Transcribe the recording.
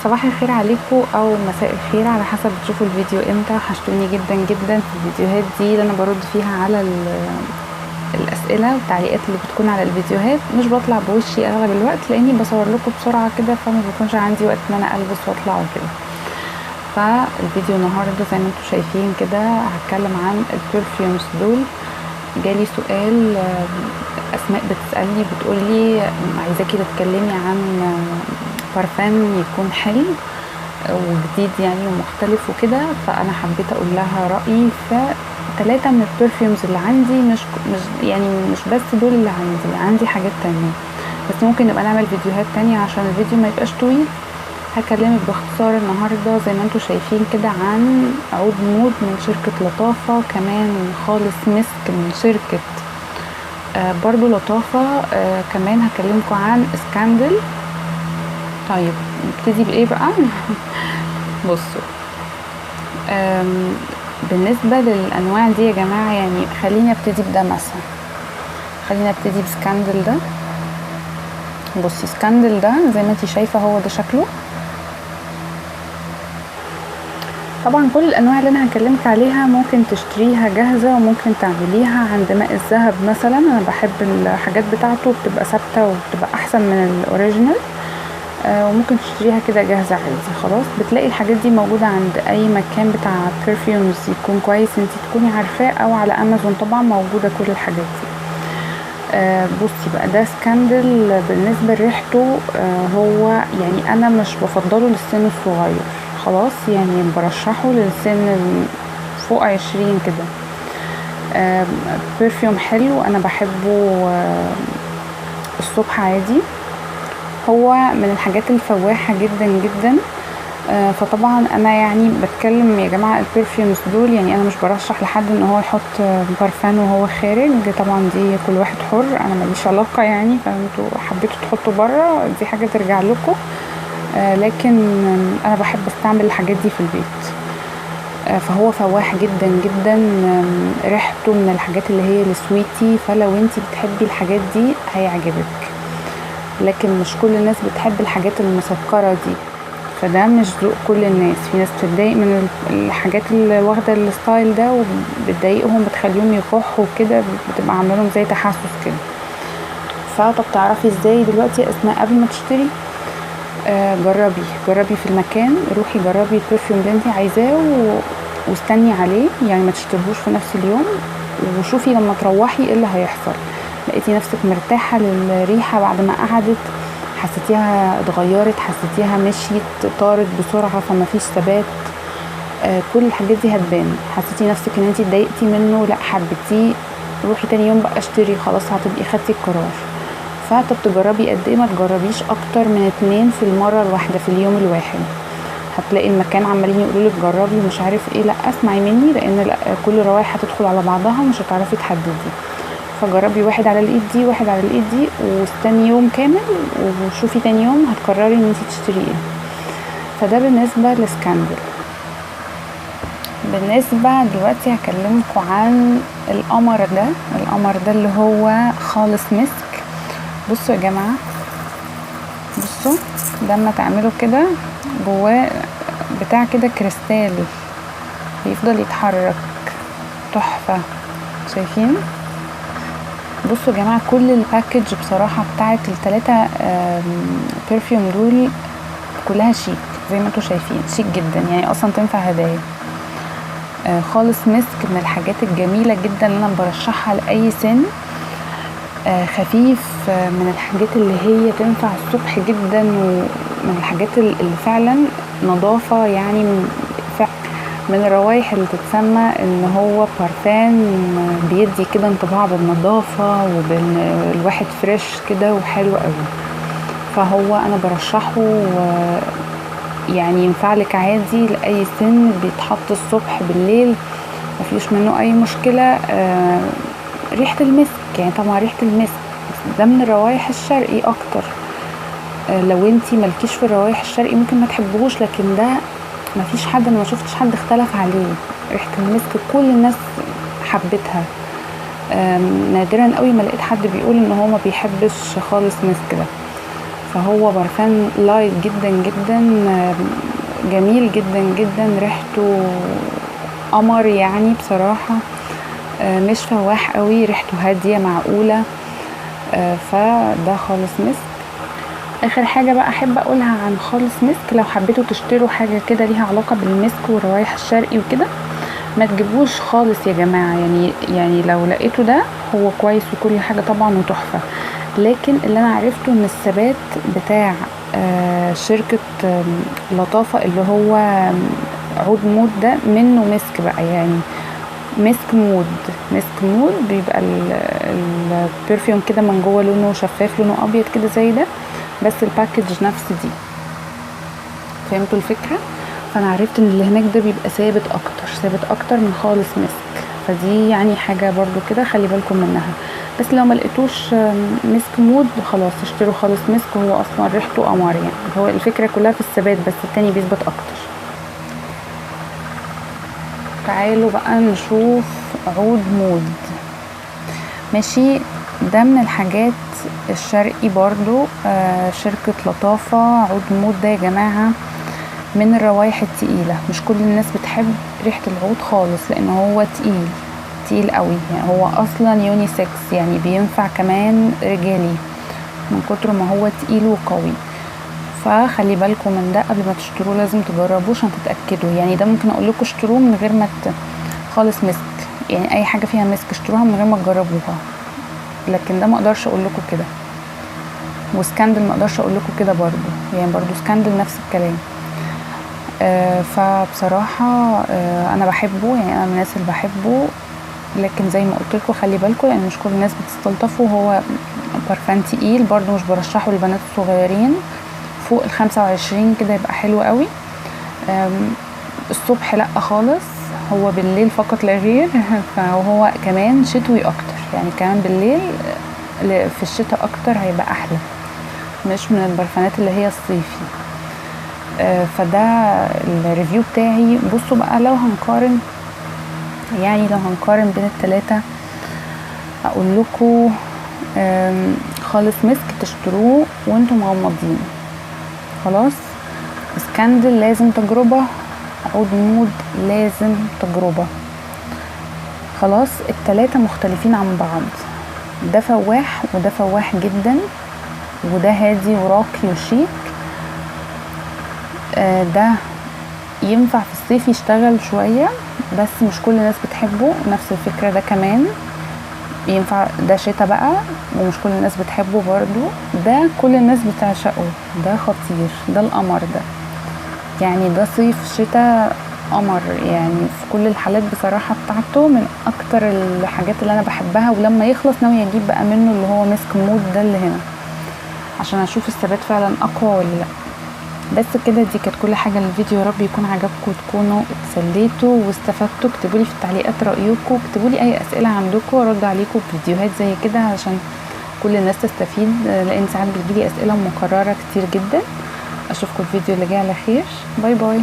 صباح الخير عليكم او مساء الخير على حسب تشوفوا الفيديو امتى. وحشتوني جدا جدا في الفيديوهات دي اللي انا برد فيها على الاسئله والتعليقات اللي بتكون على الفيديوهات. مش بطلع بوشي اغلب الوقت لاني بصور لكم بسرعه كده، فما بيكونش عندي وقت ان انا البس واطلع وكده. فالفيديو النهارده زي ما انتم شايفين كده هتكلم عن البرفيومز دول. جالي سؤال، اسماء بتسالني بتقولي عايزاكي تتكلمي عن بارفان يكون حلو وجديد يعني ومختلف وكده. فانا حبيت اقول لها رايي في 3 من البرفيومز اللي عندي، مش بس دول اللي عندي حاجات تانية، بس ممكن نبقى نعمل فيديوهات تانية عشان الفيديو ما يبقاش طويل. هكلمك باختصار النهارده زي ما انتم شايفين كده عن عود مود من شركه لطافه، كمان خالص مسك من شركه برضو لطافه. كمان هكلمكم عن سكاندل. طيب نبتدي بايه بقى؟ بصوا، بالنسبه للانواع دي يا جماعه، يعني خليني ابتدي بده مثلا. خلينا ابتدي بسكاندل ده. بصي سكاندل ده زي ما انتي شايفه هو ده شكله. طبعا كل الانواع اللي انا هكلمك عليها ممكن تشتريها جاهزه وممكن تعمليها عند ماء الذهب مثلا. انا بحب الحاجات بتاعته بتبقى ثابته وبتبقى احسن من الاوريجينال. وممكن تشتريها كده جاهزه عادي. خلاص بتلاقي الحاجات دي موجوده عند اي مكان بتاع برفيومز يكون كويس انتي تكوني عارفاه، او على امازون طبعا موجوده كل الحاجات دي. بصي بقى ده سكاندل. بالنسبه لريحته هو يعني انا مش بفضله للسن الصغير، خلاص يعني برشحه للسن فوق 20 كده. برفيوم حلو انا بحبه الصبح عادي. هو من الحاجات الفواحة جدا جدا. فطبعا انا يعني بتكلم يا جماعة البرفيومز دول، يعني انا مش برشح لحد ان هو يحط برفان وهو خارج. طبعا دي كل واحد حر، انا ماليش علاقة يعني. فانتوا حبيتوا تحطوا برا دي حاجة ترجع لكم. لكن انا بحب استعمل الحاجات دي في البيت. فهو فواح جدا جدا. ريحته من الحاجات اللي هي السويتي، فلو انتي بتحبي الحاجات دي هيعجبك. لكن مش كل الناس بتحب الحاجات المسكرة دي، فده مش ذوق كل الناس. في ناس بتتضايق من الحاجات اللي واخده الستايل ده وبتضايقهم، بتخليهم يكحوا كده، بتبقى عامله لهم زي تحسس كده. فطب تعرفي ازاي دلوقتي يا اسماء قبل ما تشتري؟ جربي في المكان، روحي جربي البرفيوم اللي انت عايزاه واستني عليه، يعني ما تشتريهوش في نفس اليوم. وشوفي لما تروحي ايه اللي هيحصل. لقيتي نفسك مرتاحه للريحه بعد ما قعدت، حسيتيها اتغيرت، حسيتيها مشيت طارت بسرعه فما فيش ثبات. كل الحاجات دي هتبان. حسيتي نفسك ان انت اتضايقتي منه، لا حبيتيه، روحي تاني يوم بقى اشتري، خلاص هتبقي خدتي القرار. فطب تجربي قد ايه؟ ما تجربيش اكتر من 2 في المره الواحده في اليوم الواحد. هتلاقي المكان عمالين يقولولك جربي مش عارف ايه، لا اسمعي مني، لان لا كل روايح هتدخل على بعضها ومش هتعرفي تحددي. فجربي واحد على الايد دي واحد على الايد دي، واستني يوم كامل وشوفي تاني يوم هتقرري ان انت تشتري ايه. فده بالنسبه لسكاندل. بالنسبه دلوقتي هكلمكم عن القمر ده اللي هو خالص مسك. بصوا يا جماعه، بصوا لما تعملوا كده جواه بتاع كده كريستال بيفضل يتحرك، تحفه. شايفين؟ بصوا يا جماعه كل الباكج بصراحه بتاعت ال3 برفيوم دول كلها شيك زي ما انتوا شايفين، شيك جدا، يعني اصلا تنفع هدايا. خالص مسك من الحاجات الجميله جدا اللي انا برشحها لاي سن. خفيف، من الحاجات اللي هي تنفع الصبح جدا، ومن الحاجات اللي فعلا نظافه، يعني من الروايح اللي تتسمى ان هو بارفان بيدي كده انطباع بالنظافه الواحد فريش كده وحلو قوي. فهو انا برشحه، يعني ينفعلك عادي لاي سن، بيتحط الصبح بالليل مفيش منه اي مشكله. ريحه المسك، يعني طبعا ريحه المسك ده من الروايح الشرقي اكتر. لو انتي مالكيش في الروايح الشرقي ممكن ما تحبوش، لكن ده مفيش حد، انا ما شفتش حد اختلف عليه. ريحه المسك كل الناس حبتها. نادرا قوي ما لقيت حد بيقول ان هو ما بيحبش خالص مسك ده. فهو برفان لايت جدا جدا، جميل جدا جدا، ريحته قمر يعني بصراحة، مش فواح قوي، ريحته هادية معقولة، فده خالص مسك. اخر حاجة بقى احب اقولها عن خالص مسك، لو حبيتوا تشتروا حاجة كده ليها علاقة بالمسك والروايح الشرقي وكده ما تجيبوش خالص يا جماعة. يعني لو لقيتوا ده هو كويس وكل حاجة طبعا وتحفة، لكن اللي انا عرفته ان الثبات بتاع شركة لطافة اللي هو عود مود ده منه مسك بقى، يعني مسك مود بيبقى البرفيوم كده من جوه لونه شفاف، لونه ابيض كده زي ده، بس الباكج نفس دي. فهمتوا الفكرة؟ فانا عرفت ان اللي هناك ده بيبقى ثابت اكتر من خالص مسك، فدي يعني حاجة برضو كده خلي بالكم منها. بس لو ما لقيتوش مسك مود خلاص اشتروا خالص مسك، هو اصلا ريحته قمر يعني، هو الفكرة كلها في الثبات، بس التاني بيثبت اكتر. تعالوا بقى نشوف عود مود. ماشي، ده من الحاجات الشرقي برضو، شركة لطافة. عود مود ده يا جماعة من الروايح التقيلة، مش كل الناس بتحب ريحة العود خالص لان هو تقيل قوي، يعني هو اصلا يونيسكس، يعني بينفع كمان رجالي من كتر ما هو تقيل وقوي. فخلي بالكم من ده قبل ما تشتروه، لازم تجربوه عشان تتاكدوا. يعني ده ممكن اقول لكم اشتروه من غير ما خالص مسك، يعني اي حاجه فيها مسك اشتروها من غير ما تجربوها، لكن ده ما اقدرش اقول لكم كده. وسكاندل ما اقدرش اقول لكم كده برضو، يعني برضو سكاندل نفس الكلام. فبصراحه انا بحبه، يعني انا من الناس اللي بحبه، لكن زي ما قلت لكم خلي بالكم لان مش كل الناس بتستلطفه. هو برفان تقيل برضو، مش برشحه للبنات الصغيرين، فوق 25 كده يبقى حلو قوي. الصبح لا خالص، هو بالليل فقط لا غير. فهو كمان شتوي اكتر، يعني كمان بالليل في الشتاء اكتر هيبقى احلى، مش من البرفانات اللي هي الصيفي. فده الريفيو بتاعي. بصوا بقى لو هنقارن، يعني لو هنقارن بين الثلاثه، اقول لكم خالص مسك تشتروه وانتم مغمضين خلاص، سكاندل لازم تجربة، عود مود لازم تجربة. خلاص التلاتة مختلفين عن بعض، ده فواح وده فواح جدا، وده هادي وراقي وشيك. ده ينفع في الصيف يشتغل شوية، بس مش كل الناس بتحبه. نفس الفكرة ده كمان ينفع ده شتا بقى، ومش كل الناس بتحبه برضو. ده كل الناس بتعشقه، ده خطير، ده القمر ده، يعني ده صيف شتا قمر، يعني في كل الحالات بصراحة بتاعته من اكتر الحاجات اللي انا بحبها. ولما يخلص ناوي اجيب بقى منه اللي هو مسك مود ده اللي هنا، عشان اشوف الثبات فعلا اقوى ولا لا. بس كده دي كانت كل حاجة للفيديو، يا رب يكون عجبكم وتكونوا اتسليتوا واستفدتوا. اكتبوا لي في التعليقات رأيكم، اكتبوا لي اي اسئلة عندكم وارد عليكم بفيديوهات زي كده عشان كل الناس تستفيد، لان ساعات بتجيلي اسئلة مكررة كتير جدا. اشوفكم الفيديو اللي جاي على خير، باي باي.